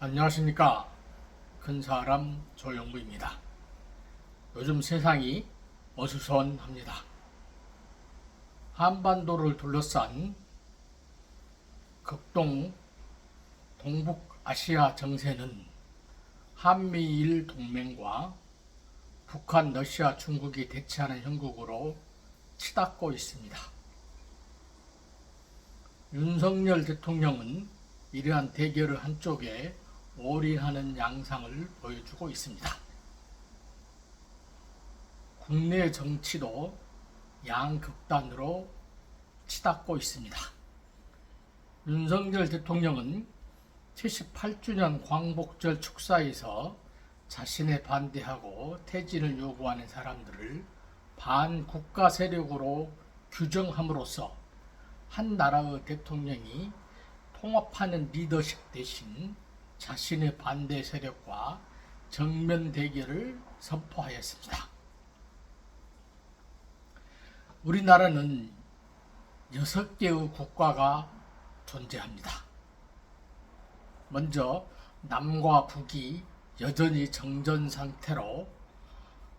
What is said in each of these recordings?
안녕하십니까. 큰사람 조영구입니다. 요즘 세상이 어수선합니다. 한반도를 둘러싼 극동 동북아시아 정세는 한미일 동맹과 북한, 러시아, 중국이 대치하는 형국으로 치닫고 있습니다. 윤석열 대통령은 이러한 대결을 한쪽에 올인하는 양상을 보여주고 있습니다. 국내 정치도 양극단으로 치닫고 있습니다. 윤석열 대통령은 78주년 광복절 축사에서 자신에 반대하고 퇴진을 요구하는 사람들을 반국가 세력으로 규정함으로써 한 나라의 대통령이 통합하는 리더십 대신 자신의 반대 세력과 정면 대결을 선포하였습니다. 우리나라는 6개의 국가가 존재합니다. 먼저 남과 북이 여전히 정전 상태로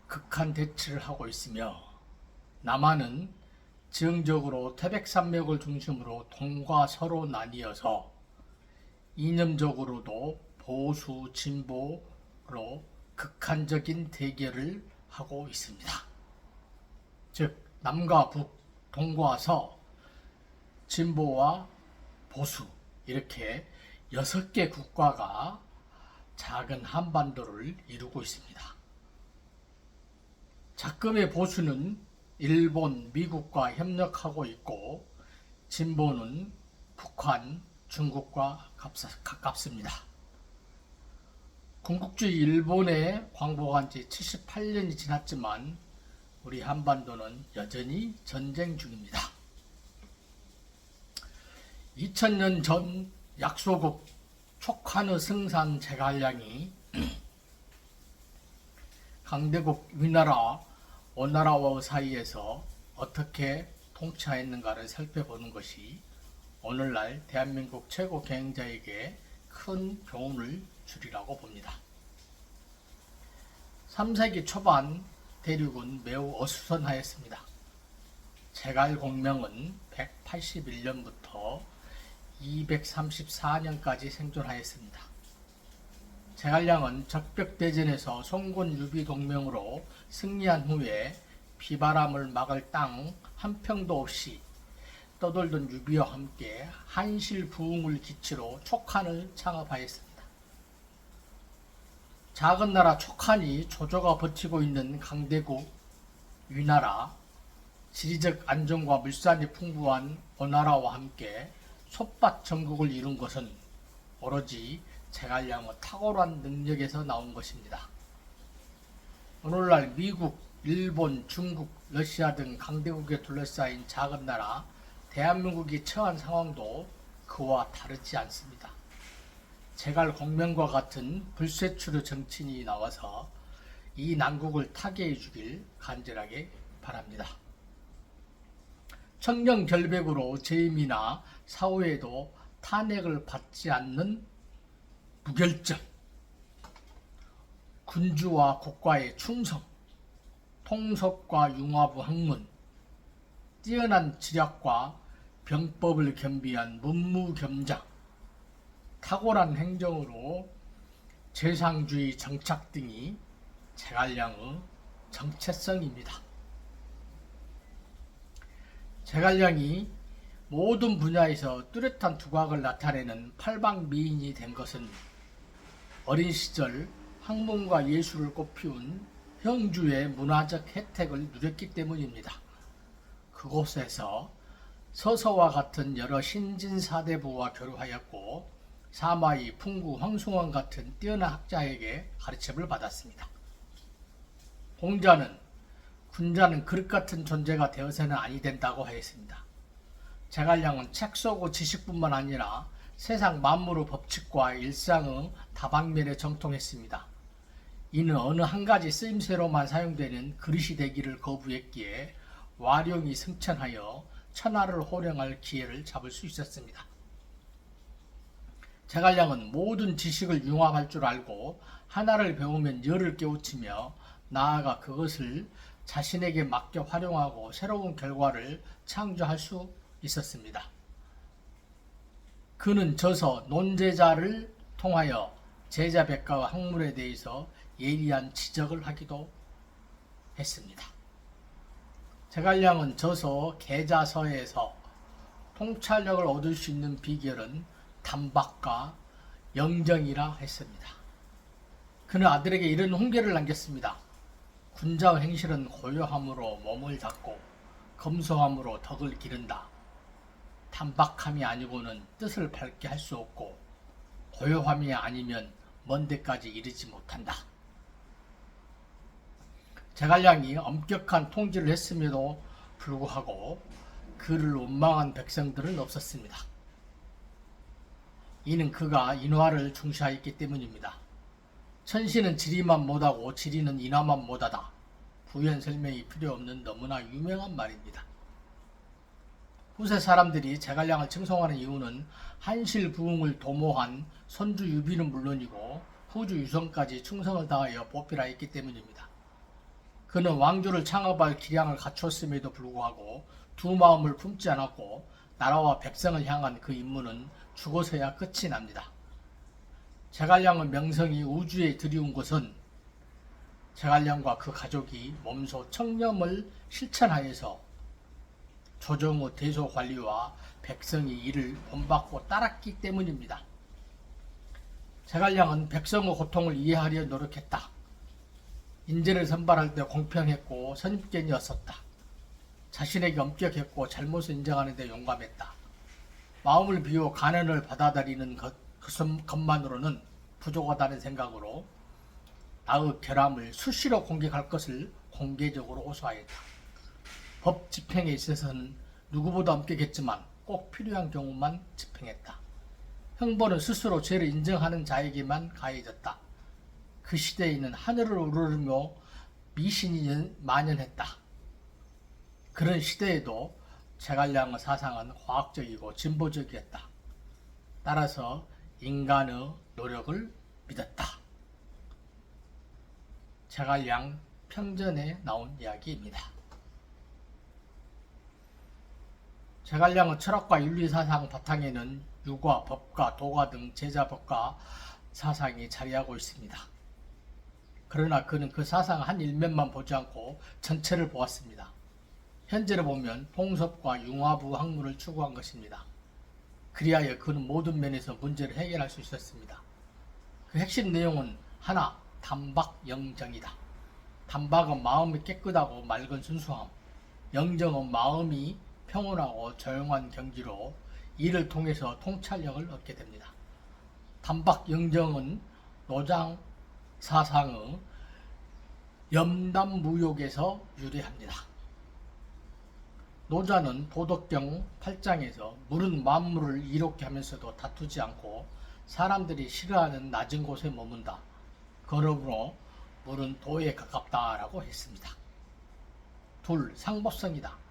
극한 대치를 하고 있으며, 남한은 지형적으로 태백산맥을 중심으로 동과 서로 나뉘어서 이념적으로도 보수, 진보로 극한적인 대결을 하고 있습니다. 즉 남과 북, 동과 서, 진보와 보수, 이렇게 6개 국가가 작은 한반도를 이루고 있습니다. 작금의 보수는 일본, 미국과 협력하고 있고, 진보는 북한, 중국과 가깝습니다. 군국주의 일본에 광복한 지 78년이 지났지만 우리 한반도는 여전히 전쟁 중입니다. 2000년 전 약소국 촉한의 생산 제갈량이 강대국 위나라, 오나라와 사이에서 어떻게 통치하였는가를 살펴보는 것이 오늘날 대한민국 최고 경영자에게 큰 교훈을 주리라고 봅니다. 3세기 초반 대륙은 매우 어수선하였습니다. 제갈 공명은 181년부터 234년까지 생존하였습니다. 제갈량은 적벽대전에서 송군 유비 동맹으로 승리한 후에 비바람을 막을 땅 한 평도 없이 떠돌던 유비와 함께 한실부흥을 기치로 촉한을 창업하였습니다. 작은 나라 촉한이 조조가 버티고 있는 강대국 위나라, 지리적 안정과 물산이 풍부한 오나라와 함께 솥밭 전국을 이룬 것은 오로지 제갈량의 탁월한 능력에서 나온 것입니다. 오늘날 미국, 일본, 중국, 러시아 등 강대국에 둘러싸인 작은 나라 대한민국이 처한 상황도 그와 다르지 않습니다. 제갈 공명과 같은 불세출의 정치인이 나와서 이 난국을 타개해 주길 간절하게 바랍니다. 청렴결백으로 재임이나 사후에도 탄핵을 받지 않는 무결점, 군주와 국가의 충성, 통섭과 융화부 학문, 뛰어난 지략과 병법을 겸비한 문무겸장, 탁월한 행정으로 재상주의 정착 등이 제갈량의 정체성입니다. 제갈량이 모든 분야에서 뚜렷한 두각을 나타내는 팔방미인이 된 것은 어린 시절 학문과 예술을 꽃피운 형주의 문화적 혜택을 누렸기 때문입니다. 그곳에서 서서와 같은 여러 신진사대부와 교류하였고, 사마이, 풍구, 황송원 같은 뛰어난 학자에게 가르침을 받았습니다. 공자는 군자는 그릇 같은 존재가 되어서는 아니 된다고 하였습니다. 제갈량은 책 쏘고 지식뿐만 아니라 세상 만물의 법칙과 일상의 다방면에 정통했습니다. 이는 어느 한 가지 쓰임새로만 사용되는 그릇이 되기를 거부했기에 와룡이 승천하여 천하를 호령할 기회를 잡을 수 있었습니다. 제갈량은 모든 지식을 융합할 줄 알고 하나를 배우면 열을 깨우치며 나아가 그것을 자신에게 맡겨 활용하고 새로운 결과를 창조할 수 있었습니다. 그는 저서 논제자를 통하여 제자 백과와 학문에 대해서 예리한 지적을 하기도 했습니다. 제갈량은 저서 계자서에서 통찰력을 얻을 수 있는 비결은 담박과 영정이라 했습니다. 그는 아들에게 이런 훈계를 남겼습니다. 군자의 행실은 고요함으로 몸을 닫고 검소함으로 덕을 기른다. 담박함이 아니고는 뜻을 밝게 할 수 없고 고요함이 아니면 먼 데까지 이르지 못한다. 제갈량이 엄격한 통치를 했음에도 불구하고 그를 원망한 백성들은 없었습니다. 이는 그가 인화를 중시하였기 때문입니다. 천시는 지리만 못하고 지리는 인화만 못하다. 부연 설명이 필요 없는 너무나 유명한 말입니다. 후세 사람들이 제갈량을 칭송하는 이유는 한실 부흥을 도모한 선주 유비는 물론이고 후주 유성까지 충성을 다하여 보필하였기 때문입니다. 그는 왕조를 창업할 기량을 갖추었음에도 불구하고 두 마음을 품지 않았고 나라와 백성을 향한 그 임무는 죽어서야 끝이 납니다. 제갈량의 명성이 우주에 들이운 것은 제갈량과 그 가족이 몸소 청렴을 실천하여서 조정의 대소관리와 백성이 이를 본받고 따랐기 때문입니다. 제갈량은 백성의 고통을 이해하려 노력했다. 인재를 선발할 때 공평했고 선입견이었었다. 자신에게 엄격했고 잘못을 인정하는 데 용감했다. 마음을 비워 가난을 받아들이는 것만으로는 부족하다는 생각으로 나의 결함을 수시로 공격할 것을 공개적으로 호소하였다. 법 집행에 있어서는 누구보다 엄격했지만 꼭 필요한 경우만 집행했다. 형벌은 스스로 죄를 인정하는 자에게만 가해졌다. 그 시대에는 하늘을 우러르며 미신이 만연했다. 그런 시대에도 제갈량의 사상은 과학적이고 진보적이었다. 따라서 인간의 노력을 믿었다. 제갈량 평전에 나온 이야기입니다. 제갈량의 철학과 윤리사상 바탕에는 유과, 법과, 도가 등 제자법과 사상이 자리하고 있습니다. 그러나 그는 그 사상 한 일면만 보지 않고 전체를 보았습니다. 현재를 보면 통섭과 융화부 학문을 추구한 것입니다. 그리하여 그는 모든 면에서 문제를 해결할 수 있었습니다. 그 핵심 내용은 하나, 담박 영정이다. 담박은 마음이 깨끗하고 맑은 순수함, 영정은 마음이 평온하고 조용한 경지로 이를 통해서 통찰력을 얻게 됩니다. 담박 영정은 노장 사상의 염담무욕에서 유래합니다. 노자는 도덕경 8장에서 물은 만물을 이롭게 하면서도 다투지 않고 사람들이 싫어하는 낮은 곳에 머문다. 그러므로 물은 도에 가깝다라고 했습니다. 둘, 상법성이다.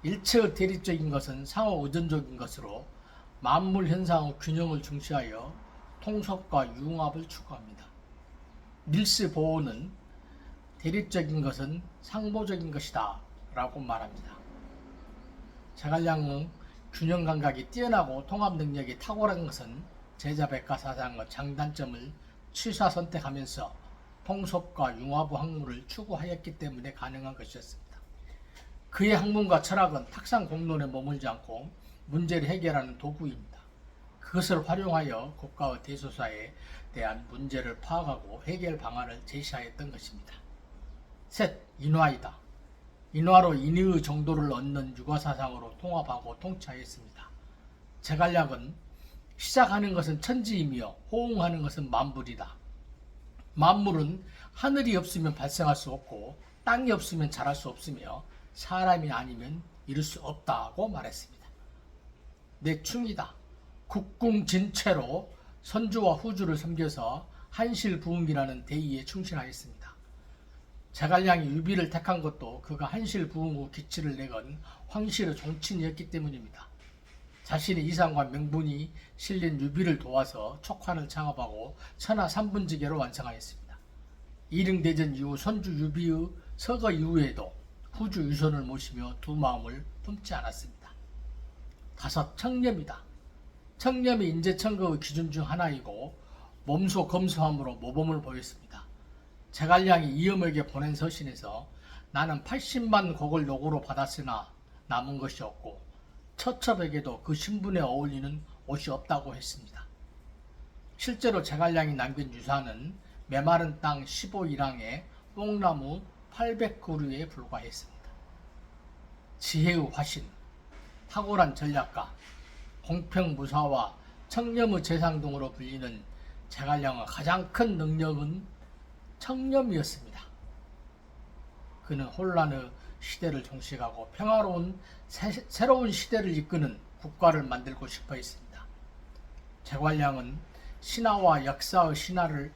일체의 대립적인 것은 상호 의존적인 것으로 만물 현상의 균형을 중시하여 통섭과 융합을 추구합니다. 닐스 보어는 대립적인 것은 상보적인 것이다 라고 말합니다. 제갈량의 균형 감각이 뛰어나고 통합 능력이 탁월한 것은 제자백과 사상의 장단점을 취사 선택하면서 통섭과 융합의 학문을 추구하였기 때문에 가능한 것이었습니다. 그의 학문과 철학은 탁상 공론에 머물지 않고 문제를 해결하는 도구입니다. 그것을 활용하여 국가의 대소사에 대한 문제를 파악하고 해결 방안을 제시하였던 것입니다. 셋, 인화이다. 인화로 인의의 정도를 얻는 유가사상으로 통합하고 통치하였습니다. 제갈량은 시작하는 것은 천지이며 호응하는 것은 만물이다. 만물은 하늘이 없으면 발생할 수 없고 땅이 없으면 자랄 수 없으며 사람이 아니면 이룰 수 없다고 말했습니다. 내충이다. 국궁진체로 선주와 후주를 섬겨서 한실부흥이라는 대의에 충실하였습니다. 제갈량이 유비를 택한 것도 그가 한실부흥 후 기치를 내건 황실의 종친이었기 때문입니다. 자신의 이상과 명분이 실린 유비를 도와서 촉환을 창업하고 천하 3분지계로 완성하였습니다. 이릉대전 이후 선주 유비의 서거 이후에도 후주 유선을 모시며 두 마음을 품지 않았습니다. 다섯, 청렴이다. 청렴이 인재청거의 기준 중 하나이고 몸소 검소함으로 모범을 보였습니다. 제갈량이 이엄에게 보낸 서신에서 나는 80만 곡을 노고로 받았으나 남은 것이 없고 처첩에게도 그 신분에 어울리는 옷이 없다고 했습니다. 실제로 제갈량이 남긴 유산은 메마른 땅 15일항에 뽕나무 800그루에 불과했습니다. 지혜의 화신, 탁월한 전략가, 공평무사와 청렴의 재상 등으로 불리는 제갈량의 가장 큰 능력은 청렴이었습니다. 그는 혼란의 시대를 종식하고 평화로운 새로운 시대를 이끄는 국가를 만들고 싶어 했습니다. 제갈량은 신화와 역사의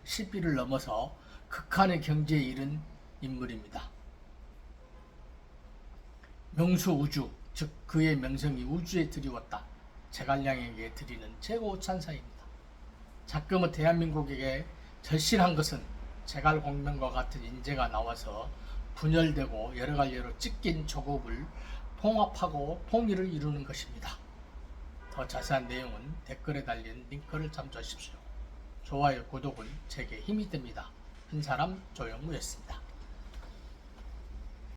시비를 넘어서 극한의 경지에 이른 인물입니다. 명수우주, 즉 그의 명성이 우주에 드리웠다. 제갈량에게 드리는 최고 찬사입니다. 작금의 대한민국에게 절실한 것은 제갈공명과 같은 인재가 나와서 분열되고 여러 갈래로 찢긴 조국을 통합하고 통일을 이루는 것입니다. 더 자세한 내용은 댓글에 달린 링크를 참조하십시오. 좋아요, 구독은 제게 힘이 됩니다. 빈사람 조영무였습니다.